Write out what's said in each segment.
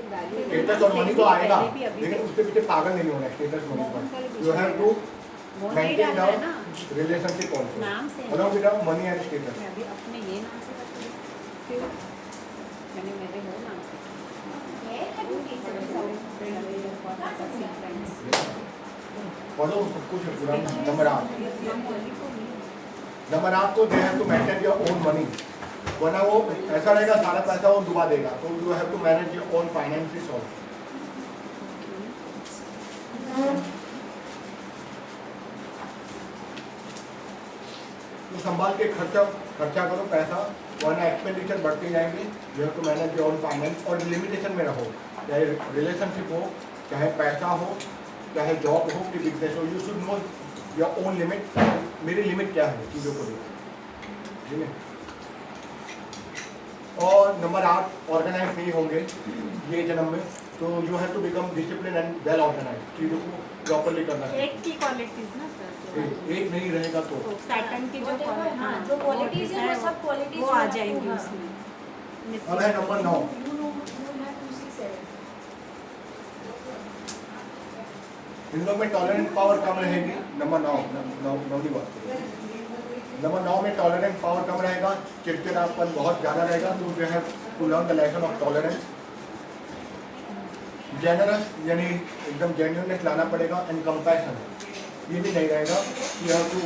Status और money तो आएगा, लेकिन उसके पीछे पागल नहीं होना है स्टेटस मनी पर। You have to maintain the relationship also along with money and status. मैं अभी अपने ये नाम से करती हूँ, फिर मैंने मेरे वो नाम से फॉलो सब कुछ है पूरा। नंबर 8 को they have to maintain your own money, वरना वो ऐसा रहेगा सारा पैसा वो डुबा देगा। तो you have to manage your own finances also. तो संभाल के खर्चा करो पैसा, वरना एक्सपेंडिचर बढ़ते जाएंगे। You have to manage your own finance और लिमिटेशन में रहो, चाहे रिलेशनशिप हो, चाहे पैसा हो, चाहे जॉब हो कि बिजनेस हो। You should know your own limit. मेरी लिमिट क्या है चीज़ों को लेकर, ठीक है। और नंबर 8 ऑर्गेनाइज नहीं होंगे ये जन्म में, तो you have to become discipline and well organise. चीज़ों को प्रॉपरली करना है। एक की क्वालिटीज ना सर, एक नहीं रहेगा तो सैटर्न की जो क्वालिटीज है वो सब क्वालिटीज वो आ जाएंगी उसमें। अब है नंबर 9। इन लोग में टॉलरेंट पावर कम रहेगी। नंबर 9 की बात करें, नंबर 9 में टॉलरेंट पावर कम रहेगा, चिड़चिड़ापन बहुत ज़्यादा रहेगा। तो you have to learn the lesson of tolerance. Generous यानी एकदम जेन्युइननेस लाना पड़ेगा। एंड कंपैशन ये भी नहीं रहेगा। You have to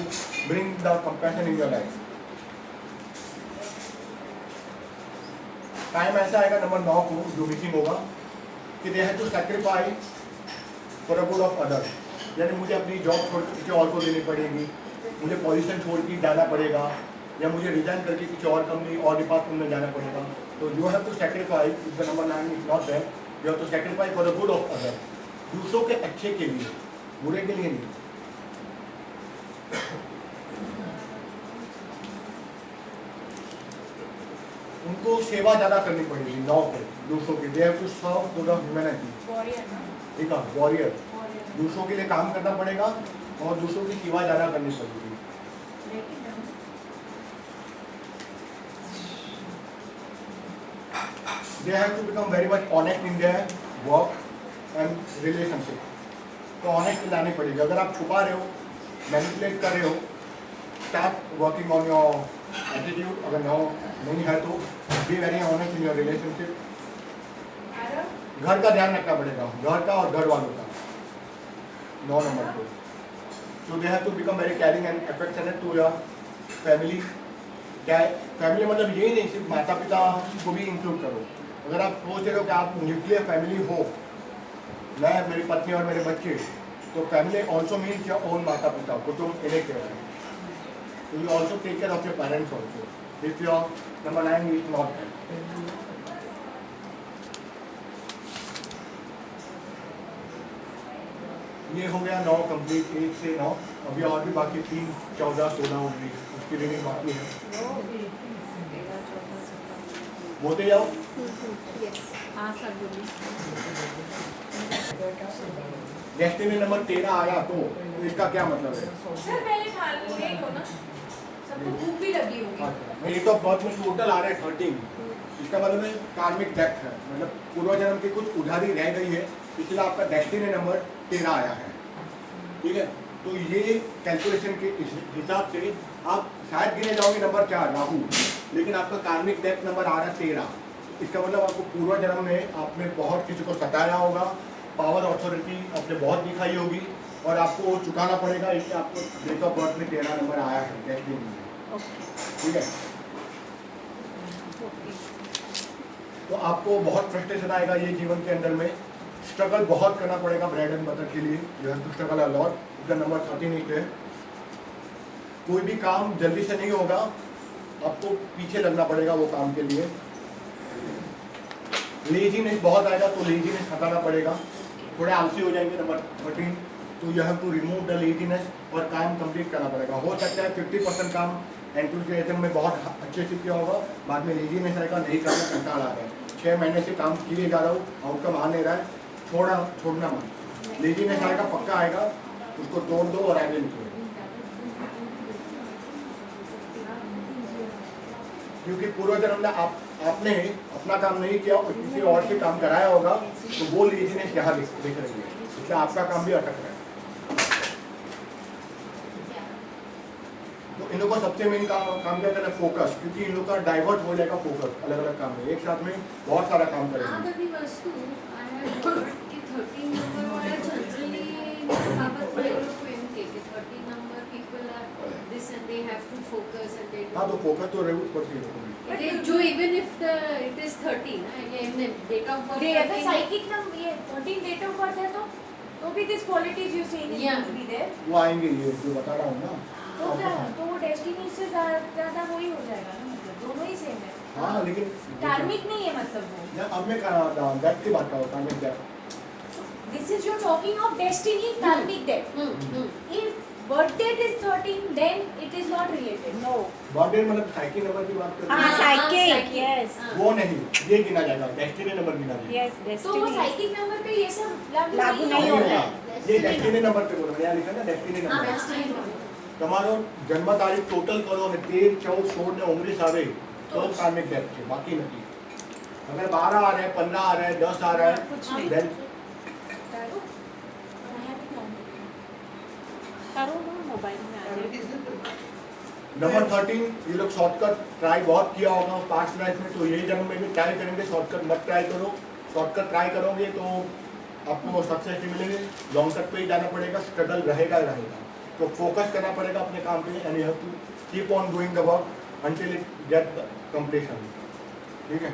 bring the compassion in your life. Time ऐसा आएगा नंबर 9 को जो मिसिंग होगा कि they have to sacrifice for the good of other. यानी मुझे अपनी जॉब छोड़ के किसी और को देनी पड़ेगी, मुझे पोजीशन छोड़ के जाना पड़ेगा, या मुझे रिजाइन करके किसी और कंपनी और डिपार्टमेंट में जाना पड़ेगा। तो you have to sacrifice, if the number 9 is not there, you have to sacrifice for the good of other. दूसरों के अच्छे के लिए, बुरे के लिए नहीं। उनको सेवा ज़्यादा करनी पड़ेगी 9 पे दूसरों की। They have to serve to the humanity. ठीक है, वॉरियर। दूसरों के लिए काम करना पड़ेगा और दूसरों की सेवा ज़्यादा करनी पड़ेगी। They have to become very much honest in their work and relationship. तो ऑनेस्ट लानी पड़ेगी। अगर आप छुपा रहे हो, मैनिपुलेट कर रहे हो, start working on your attitude. अगर नहीं है तो be very honest in your relationship. घर का ध्यान रखना पड़ेगा, घर का और घर वालों का। 9 नंबर को तो they have to become very caring and affectionate to your family. क्या फैमिली मतलब ये नहीं सिर्फ माता पिता को भी इंक्लूड करो। अगर आप सोच रहे हो कि आप न्यूक्लियर फैमिली हो, मैं, मेरी पत्नी और मेरे बच्चे, तो family also means your own माता पिता को तुम इन्हें कह रहे हो। तो you also take care of your parents also if your number 9 is not there. ये हो गया 9 कंप्लीट, 1 से 9। अभी और भी बाकी 3, 14, 16, 19 उसकी रीडिंग बाकी है। बोलते जाओ। हाँ सर बोलिए। डेस्टिनी नंबर 13 आया तो इसका क्या मतलब है? सर पहले खा लो ना, सबको भूख भी लगी होगी। डेट ऑफ बर्थ में टोटल आ रहा है 13। इसका मतलब है कार्मिक डेप्थ है, मतलब पूर्व जन्म की कुछ उधारी रह गई है, इसलिए आपका डेस्टिनी नंबर 13 आया है। ठीक है, तो ये कैलकुलेशन के हिसाब से आप शायद गिने जाओगे नंबर 4 राहु, लेकिन आपका कार्मिक डेप्थ नंबर आ रहा है 13। इसका मतलब आपको पूर्व जन्म में आपने बहुत किसी को सताया होगा, पावर अथॉरिटी आपने बहुत दिखाई होगी और आपको वो चुकाना पड़ेगा। इसलिए आपको डेट ऑफ बर्थ में 13 नंबर आया है डेस्टिनी में। ठीक है, तो आपको बहुत फ्रस्ट्रेशन आएगा ये जीवन के अंदर में। स्ट्रगल बहुत करना पड़ेगा ब्रेड एंड बटर के लिए। You have to struggle a lot. इसका नंबर 13 है। कोई भी काम जल्दी से नहीं होगा, आपको पीछे लगना पड़ेगा वो काम के लिए। लेजीनेस बहुत आएगा, तो लेजीनेस हटाना पड़ेगा, थोड़े आलसी हो जाएंगे। नंबर 13, तो you have to remove the laziness और काम कंप्लीट करना पड़ेगा। हो सकता है 50% काम एंथुसियाज्म में बहुत अच्छे से किया होगा, बाद में लेजीनेस आएगा, नहीं करना, कंटाल आ रहा है, 6 महीने से काम किए जा रहा हूँ, आउटकम आ नहीं रहा है, छोड़ना मत। लेजीनेस आएगा, पक्का आएगा, उसको तोड़ दो और आगे निकलो। क्योंकि पूर्व जन्म में आपने अपना काम नहीं किया और किसी और से काम कराया होगा, तो वो लेजीनेस यहाँ दिख रही है, इसलिए आपका काम भी अटक रहा है। तो इन लोगों का सबसे मेन काम क्या करना है? फोकस, क्योंकि इन लोग का डाइवर्ट हो जाएगा फोकस अलग अलग काम में, एक साथ में बहुत सारा काम करेंगे। आदि वस्तु I have heard कि 13 नंबर वाला जनरली बाबत बड़े लोग को एम के 13 number people are this and they have to focus and they हाँ, तो फोकस तो रेगुलर पर ही होगी। जो even if the it is 13 ये date of birth They the psychic number ये 13 date of birth है तो भी this qualities you say Yeah. need to be there. वो आएंगे, ये जो बता रहा हूँ ना। तो क्या तो वो डेस्टिनी से ज़्यादा वही हो जाएगा ना, मतलब दोनों ही सेम है। हाँ, लेकिन कार्मिक नहीं है मतलब वो। या अब मैं डेथ की बात कर रहा हूँ, death. This is you're talking of destiny, karmic death. If birth date is 13, then it is not related. No. Birthday मतलब साइकिल नंबर की बात कर रहे हाँ, हैं। psychic, yes. वो नहीं, ये गिना जाएगा, डेस्टिनी नंबर गिना जाएगा। Yes, तो वो destiny. psychic number पे ये सब लागू लागू नहीं नहीं होता होता है। ये डेस्टिनी नंबर पे बोल रहा हूँ, यहाँ लिखा ना डेस्टिनी हाँ नंबर। destiny તમારો જન્મ તારીખ ટોટલ કરો અને 13, 14, 16 ને 19 આવે તો કાર્મિક ડેથ છે, બાકી નથી। अगर 12 आ रहा है, 15 आ रहा है, 10 आ रहा है, कुछ नहीं। देन करो ना, मोबाइल में आ जाए। नंबर 13 ये लोग शॉर्टकट ट्राई बहुत किया होगा पास्ट लाइफ में, तो यही जन्म में भी ट्राई करेंगे। शॉर्टकट मत ट्राई करो, शॉर्टकट ट्राई करोगे तो आपको सक्सेस नहीं मिलेगी, लॉन्ग कट पे ही जाना पड़ेगा, स्ट्रगल रहेगा ही रहेगा। तो फोकस करना पड़ेगा अपने काम पे, and you have to keep on doing the work until it get the completion. ठीक है,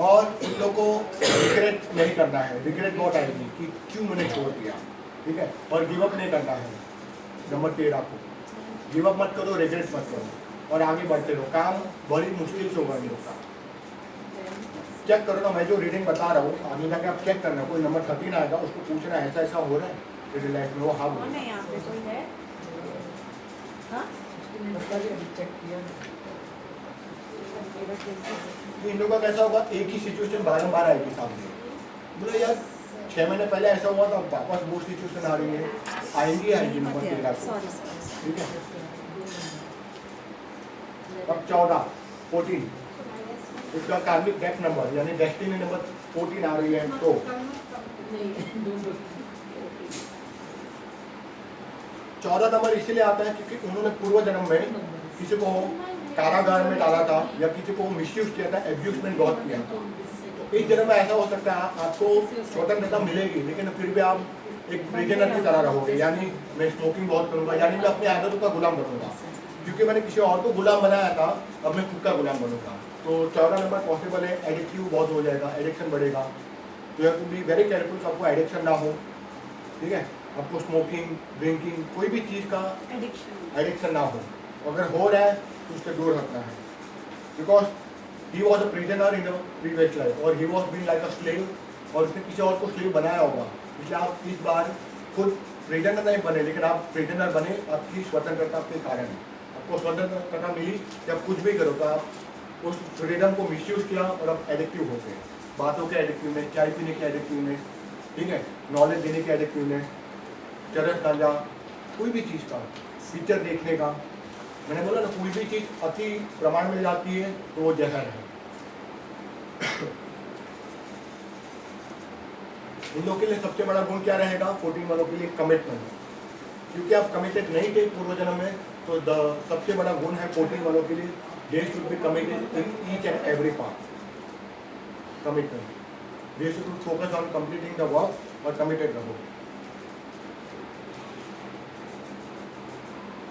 और इन लोग को रिग्रेट नहीं करना है, रिग्रेट बहुत आएगी कि क्यों मैंने छोड़ दिया। ठीक है, और गिव अप नहीं करना है। नंबर 13 को गिव अप मत करो, रिग्रेट मत करो और आगे बढ़ते रहो। काम बड़ी मुश्किल से होगा इन लोग का। चेक करो ना, मैं जो रीडिंग बता रहा हूँ आगे जाके आप चेक करना। कोई नंबर 13 आएगा उसको पूछना ऐसा ऐसा हो रहा है तेरी लाइफ में, वो हाँ कौन है यहाँ पे, कोई है? हाँ? तो इन लोगों का कैसा होगा, एक ही सिचुएशन बारंबार आएगी सामने। बोले यार 6 महीने पहले ऐसा हुआ था, अब वापस वो सिचुएशन आ रही है, आएंगी नंबर 13 को। Sorry, sorry. ठीक है, अब 14, 14 इसका कार्मिक डेथ नंबर यानी डेस्टिनी नंबर 14 आ रही है। तो 14 नंबर इसीलिए आता है क्योंकि उन्होंने पूर्व जन्म में किसी को कारागार में डाला था या किसी को मिसयूज किया था, एब्यूजमेंट बहुत किया था। तो इस जन्म में ऐसा हो सकता है आपको स्वतंत्रता मिलेगी, लेकिन फिर भी आप एक प्रिजनर की तरह रहोगे। यानी मैं स्मोकिंग बहुत करूँगा, यानी मैं अपनी आदतों का गुलाम बनूंगा, क्योंकि मैंने किसी और को गुलाम बनाया था, अब मैं खुद का गुलाम बनूंगा। तो 14 नंबर पॉसिबल है, एडिक्टिव बहुत हो जाएगा, एडिक्शन बढ़ेगा। तो you have to be very careful, आपको एडिक्शन ना हो। ठीक है, आपको स्मोकिंग, ड्रिंकिंग, कोई भी चीज़ का एडिक्शन ना हो। अगर हो रहा है तो उससे दूर रखना है, because he was a prisoner in previous life और he was been like a slave, और उसने किसी और को स्लेव बनाया होगा। इसलिए आप इस बार खुद प्रिजनर नहीं बने, लेकिन आप प्रिजनर बने आपकी स्वतंत्रता के कारण। आपको स्वतंत्रता मिली कि आप कुछ भी करो, तो आप उस फ्रीडम को मिसयूज किया और आप एडिक्टिव हो गए। बातों के एडिक्टिवनेस, चाय पीने की एडिक्टिवनेस, ठीक है, नॉलेज देने की एडिक्टिवनेस, चरस गांजा, कोई भी चीज़ का, पिक्चर देखने का। मैंने बोला ना, कोई भी चीज़ अति प्रमाण में जाती है तो वो जहर है। इन लोगों के लिए सबसे बड़ा गुण क्या रहेगा 14 वालों के लिए? कमिटमेंट। क्योंकि आप कमिटेड नहीं थे पूर्व जन्म में, तो सबसे बड़ा गुण है 14 वालों के लिए, they should be committed in each and every part. Commitment, they should focus on completing the work और कमिटेड रहो।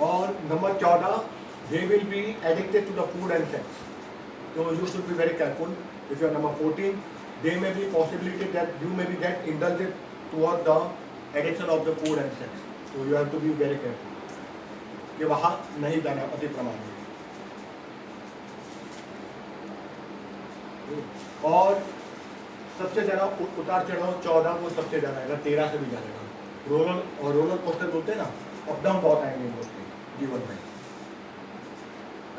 और number 14, they will be addicted to the food and sex, so you should be very careful. If you are number 14, there may be possibility that you may be get indulged toward the addiction of the food and sex, so you have to be very careful कि वहाँ नहीं जाना अति प्रमाण में। और सबसे ज़्यादा उतार चढ़ाव 14 को सबसे ज़्यादा है, 13 से भी ज़्यादा। रोलर कोस्टर बोलते हैं ना, अप डाउन बहुत आएंगे इन लोग के जीवन में।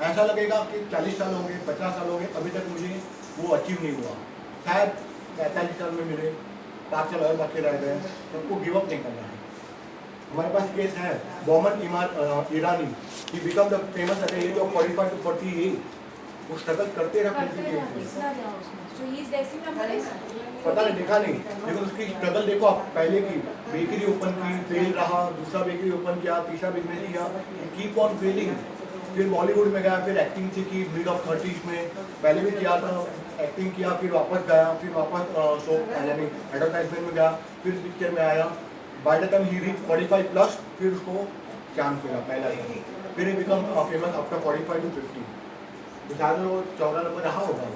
ऐसा लगेगा कि 40 साल हो गए, 50 साल हो गए, अभी तक मुझे वो अचीव नहीं हुआ, शायद 45 साल में मिले, 5 साल और बाकी रह गए। तो आपको गिव अप नहीं करना है, हमारे पास केस है Boman Irani, he become the famous at the age of 45 to 48। वो स्ट्रगल करते रहे करते अपनी रहा, जिंदगी में। इतना रहा उसमें। So his destiny number is पता नहीं, देखा नहीं, लेकिन उसकी स्ट्रगल देखो आप। पहले की बेकरी ओपन की, फेल रहा, दूसरा बेकरी ओपन किया, तीसरा बिजनेस किया, कीप ऑन फेलिंग। फिर बॉलीवुड में गया, फिर एक्टिंग सीखी मिड ऑफ 30s में, पहले भी किया था, एक्टिंग किया, फिर वापस गया, फिर वापस शो यानी एडवर्टाइजमेंट में गया, फिर पिक्चर में आया। By the time he reach 45 plus, फिर उसको चांस मिला पहला ही, फिर बिकम फेमस आफ्टर 45 to 50। तो शायद वो 14 नंबर रहा होगा।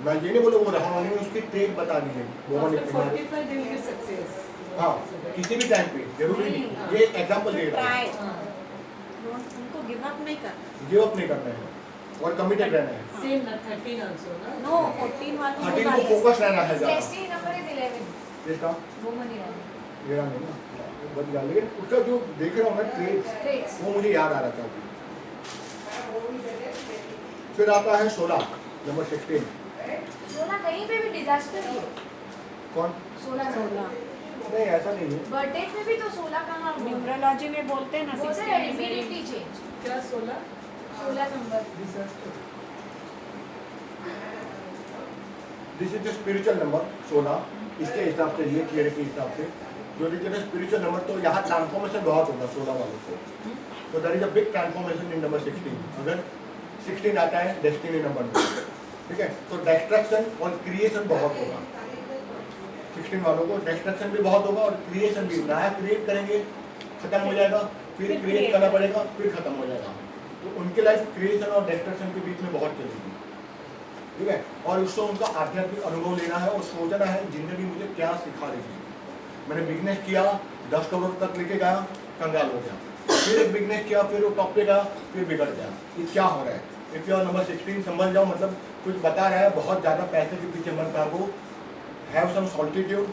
मैं ये नहीं बोला वो रहा, मैंने उसकी ट्रेड बतानी है। Mohan After Iqbal. 45 they will get success. हाँ, किसी भी टाइम पे जरूरी नहीं, ये एग्जांपल दे रहा try. हूँ। उनको गिव अप नहीं करना। गिव अप नहीं करना है और कमिटेड रहना है। Same na 13 also na. No, 14 वालों 13 को फोकस रहना है ज़्यादा। Destiny number is 11. इसका Woman ईरानी। मेरा नहीं ना, बच गया। लेकिन उसका जो देख रहा हूँ मैं ट्रेड, Traits. वो मुझे याद आ रहा था अभी। फिर आता है 16 नंबर 16। 16 कहीं पे भी डिजास्टर ही है। कौन? 16 नहीं, ऐसा नहीं है। बर्थडे में भी तो 16 कहाँ न्यूमरोलॉजी में बोलते हैं ना बोलते 16 हैं is very- immediately change। क्या 16 16 number. disaster. This is the spiritual number 16। इसके हिसाब से, ये थियरी के हिसाब से जो देखिए स्पिरिचुअल नंबर, तो यहाँ ट्रांसफॉर्मेशन बहुत होगा 16 वालों को। तो there is a big transformation in number 16। अगर 16 आता है डेस्टिनी नंबर में, ठीक है, तो डिस्ट्रक्शन और क्रिएशन बहुत होगा। 16 वालों को डिस्ट्रक्शन भी बहुत होगा और क्रिएशन भी। नया क्रिएट करेंगे, खत्म हो जाएगा, फिर क्रिएट करना पड़ेगा, फिर खत्म हो जाएगा। तो उनकी लाइफ क्रिएशन और डिस्ट्रक्शन के बीच में बहुत चलेगी, ठीक है। और उससे उनका आध्यात्मिक अनुभव लेना है और सोचना है जिंदगी मुझे क्या सिखा रही है। मैंने बिजनेस किया, 10 करोड़ तक लेके गया, कंगाल हो गया। फिर एक बिजनेस किया, फिर वो टॉप पे गया, फिर बिगड़ गया। ये क्या हो रहा है? इफ यू आर नंबर 16 समझ जाओ, मतलब कुछ बता रहा है, बहुत ज़्यादा पैसे के पीछे मत भागो। Have some solitude,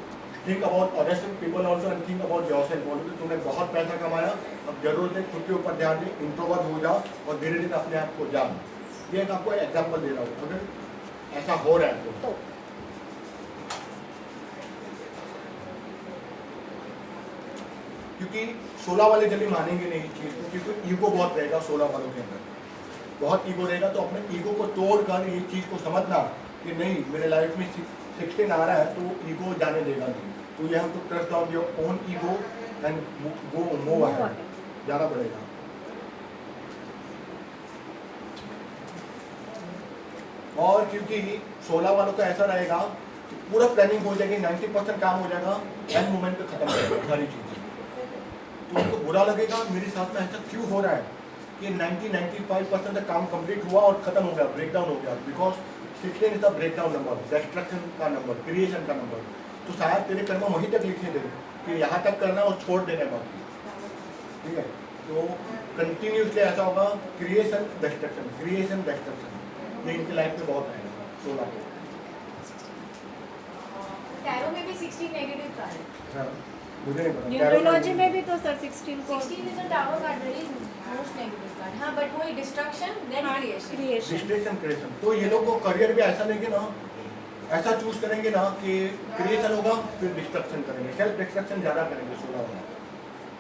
think about others people also and think about yourself. बोलो कि तुमने बहुत पैसा कमाया, अब जरूरत है खुद के ऊपर ध्यान दे, इंट्रोवर्ट हो जाओ और धीरे धीरे अपने आप को जान। ये एक आपको एग्जाम्पल दे रहा हूँ, अगर ऐसा हो रहा है तो। क्योंकि 16 वाले जल्दी मानेंगे नहीं चीज़, क्योंकि ईगो बहुत रहेगा 16 वालों के अंदर, बहुत ईगो रहेगा। तो अपने ईगो को तोड़कर ये चीज़ को समझना कि नहीं, मेरे लाइफ में 16 आ रहा है तो ईगो जाने देगा नहीं। तो you have to trust on your own ego and go move ahead, जाना पड़ेगा। और क्योंकि 16 वालों का ऐसा रहेगा कि पूरा प्लानिंग हो जाएगी, 90% काम हो जाएगा, एंड मोमेंट पे खत्म हो जाएगा सारी चीज़ें। तो उनको बुरा लगेगा मेरे साथ में ऐसा क्यों हो रहा है कि 90-95% तक काम कंप्लीट हुआ और खत्म हो गया, ब्रेकडाउन हो गया। Because 16 is the breakdown number, destruction का नंबर, क्रिएशन का नंबर। तो शायद तेरे कर्म वहीं तक लिखे थे कि यहाँ तक करना और छोड़ देना है बाकी, ठीक है। तो कंटिन्यूसली ऐसा होगा, क्रिएशन डिस्ट्रक्शन, क्रिएशन डिस्ट्रक्शन, ये इनकी लाइफ में बहुत आएगा 16 के। टैरो में भी 16 नेगेटिव कार्ड है। हाँ, मुझे नहीं पता। न्यूमरोलॉजी में भी तो सर 16 को 16 is a tower card, very most negative card. हाँ, but वही destruction then creation. Creation destruction creation. तो ये लोग को करियर भी ऐसा लेंगे ना, ऐसा चूज करेंगे ना कि क्रिएशन होगा फिर डिस्ट्रक्शन करेंगे, सेल्फ डिस्ट्रक्शन ज़्यादा करेंगे 16 वाला,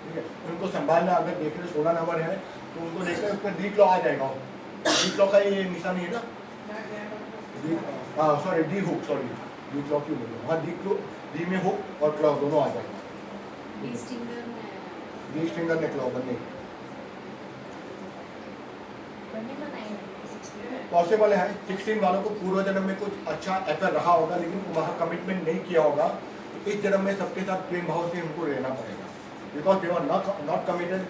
ठीक है। उनको संभालना, अगर देख रहे 16 नंबर है तो उनको देख रहे उसमें डी क्लॉ आ जाएगा। डी क्लॉ का ये निशानी है ना, हाँ sorry the hook, sorry the claw क्यों बोल रहा हूँ, हाँ डी क्लॉ, डी में हुक और क्लॉ दोनों आ जाएगा। डी स्टिंगर में डी स्ट्रिंगर ने क्लॉ बनने बनने का नहीं है 16. पॉसिबल है। 16 वालों को पूर्व जन्म में कुछ अच्छा अफेयर रहा होगा लेकिन वहाँ कमिटमेंट नहीं किया होगा, तो इस जन्म में सबके साथ प्रेम भाव से उनको रहना पड़ेगा। Because they are not committed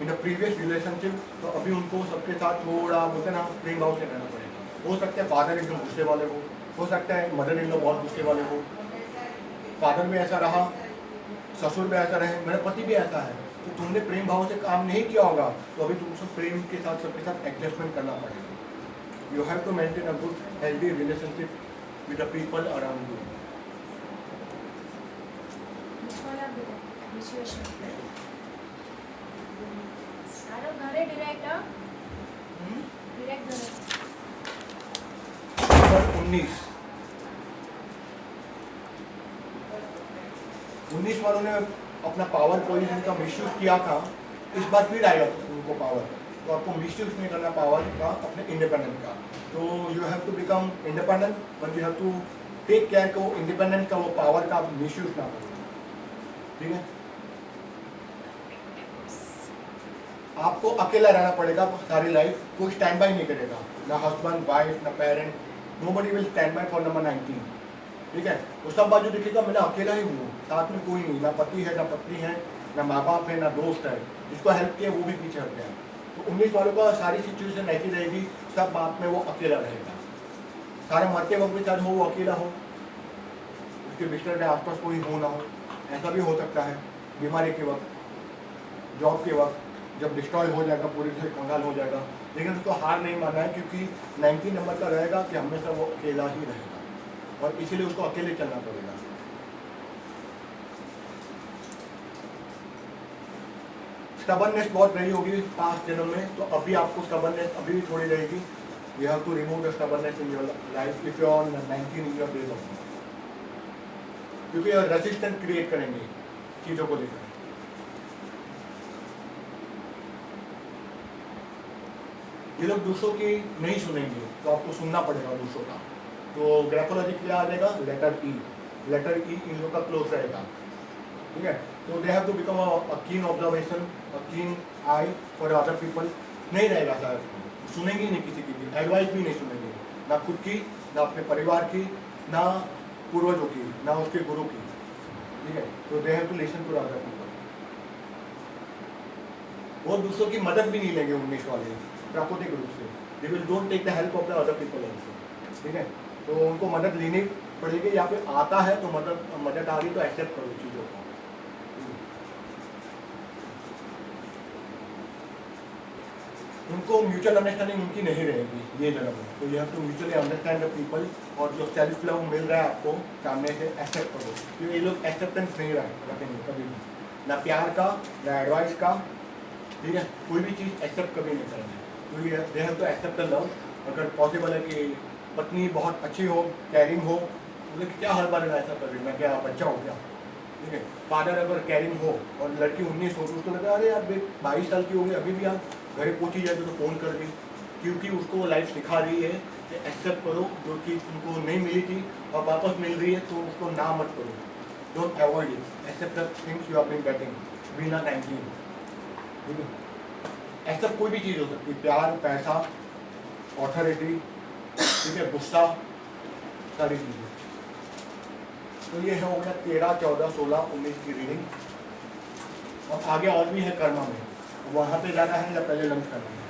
in the previous relationship, तो अभी उनको सबके साथ थोड़ा बोलते ना प्रेम भाव से रहना पड़ेगा। हो सकता है फादर एकदम गुस्से वाले हो सकता है मदर इन लॉ बहुत गुस्से वाले हो, फादर में ऐसा रहा, ससुर में ऐसा रहे, मेरा पति भी ऐसा है, तो तुमने प्रेम भाव से काम नहीं किया होगा, तो अभी तुमको प्रेम के साथ सबके साथ एडजस्टमेंट करना पड़ेगा। You have to maintain a good healthy relationship with the people around you. Which one are the situation? Hello, घरे direct हाँ? Direct घरे. नंबर 19 वालों ने अपना पावर पोजीशन का मिसयूज किया था, इस बार फिर आएगा उनको पावर, तो आपको मिसयूज नहीं करना पावर का, अपने इंडिपेंडेंट का। तो you have to become independent, but you have to take care को इंडिपेंडेंट का वो पावर का आप मिसयूज ना करो, ठीक है। आपको अकेला रहना पड़ेगा सारी लाइफ, कोई स्टैंड बाय नहीं करेगा, ना हस्बैंड वाइफ ना parent, nobody will stand by for number 19, ठीक है। वो सब बाजू दिखेगा मैं अकेला ही हूँ, साथ में कोई नहीं, ना पति है ना पत्नी है ना माँ बाप है ना दोस्त है, जिसको हेल्प किया वो भी पीछे हट गया। तो 19 वालों का सारी सिचुएशन ऐसी रहेगी, सब बात में वो अकेला रहेगा, सारे मरते वक्त भी शायद हो वो अकेला हो, उसके बिस्तर के आसपास कोई हो ना हो, ऐसा भी हो सकता है। बीमारी के वक्त, जॉब के वक्त, जब डिस्ट्रॉय हो जाएगा पूरी तरह कंगाल हो जाएगा, लेकिन उसको हार नहीं मानना है, क्योंकि 19 नंबर का रहेगा कि हमेशा वो अकेला ही रहेगा और इसीलिए उसको अकेले चलना पड़ेगा। स्टबर्ननेस बहुत रही होगी पास्ट जन्म में, तो अभी आपको स्टबर्ननेस अभी भी थोड़ी रहेगी। You have to remove the stubbornness in your life if you are 19 in your days off, क्योंकि रेजिस्टेंस क्रिएट करेंगे चीज़ों को लेकर। ये लोग दूसरों की नहीं सुनेंगे, तो आपको सुनना पड़ेगा दूसरों का। तो ग्राफोलॉजी क्या आ जाएगा, लेटर ई, लेटर ई इन लोग का क्लोज रहेगा, ठीक है। तो they have to become a keen observation, अ कीन आई फॉर अदर पीपल, नहीं रहेगा सर, सुनेंगे नहीं किसी की भी, एडवाइस भी नहीं सुनेंगे, ना खुद की ना अपने परिवार की ना पूर्वजों की ना उसके गुरु की, ठीक है। तो they have to listen to other people. वो दूसरों की मदद भी नहीं लेंगे 19 वाले प्राकृतिक रूप से, they will don't take the help of the other people also, ठीक है। तो उनको मदद लेनी पड़ेगी, या फिर आता है तो मदद आ रही तो एक्सेप्ट करो चीज़ों को। उनको म्यूचुअल अंडरस्टैंडिंग उनकी नहीं रहेगी ये जन्म में, तो you have two mutually understand the people, और जो सेल्फ लव मिल रहा है आपको सामने से एक्सेप्ट करो, क्योंकि ये लोग एक्सेप्टेंस नहीं रखेंगे कभी भी, ना प्यार का ना एडवाइस का, ठीक है। कोई भी चीज़ एक्सेप्ट कभी नहीं करेंगे, तो they have to accept the love. अगर पॉसिबल है कि पत्नी बहुत अच्छी हो, केयरिंग हो, बोले क्या हर बार ऐसा कर रही, मैं क्या बच्चा हो गया, ठीक है। फादर अगर केयरिंग हो और लड़की 19 हो तो उसको लगा अरे यार 22 साल की हो गई अभी भी आप घरे पहुँची जाए तो फ़ोन कर दी, क्योंकि उसको लाइफ सिखा रही है कि एक्सेप्ट करो जो चीज़ तुमको नहीं मिली थी और वापस मिल रही है तो उसको ना मत करो, don't avoid it, accept the things you have been getting बिना 19, ठीक है। ऐसा कोई भी चीज़ हो सकती है, प्यार, पैसा, ऑथोरिटी, ठीक है, गुस्सा, सारी चीज़ें। तो ये हो गया 13, 14, 16, 19 की रीडिंग। और आगे और भी है कर्मा में, वहाँ पे जाना है या पहले लंच करना है?